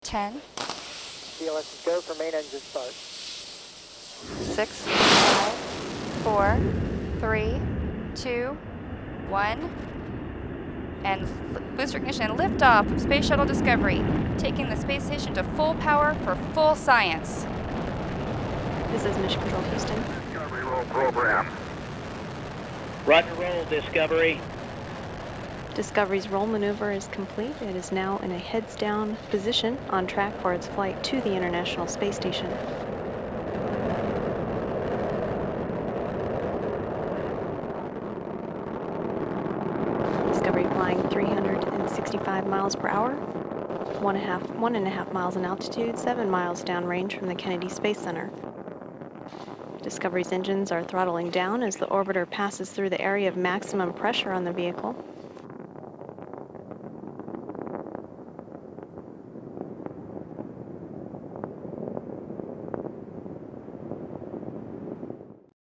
10, CLS go for main engine start. 6, 5, 4, 3, 2, 1. And booster ignition liftoff of Space Shuttle Discovery, taking the space station to full power for full science. This is Mission Control Houston. Discovery roll program. Roger, roll, Discovery. Discovery's roll maneuver is complete. It is now in a heads-down position on track for its flight to the International Space Station. Discovery flying 365 miles per hour, 1.5 miles in altitude, 7 miles downrange from the Kennedy Space Center. Discovery's engines are throttling down as the orbiter passes through the area of maximum pressure on the vehicle.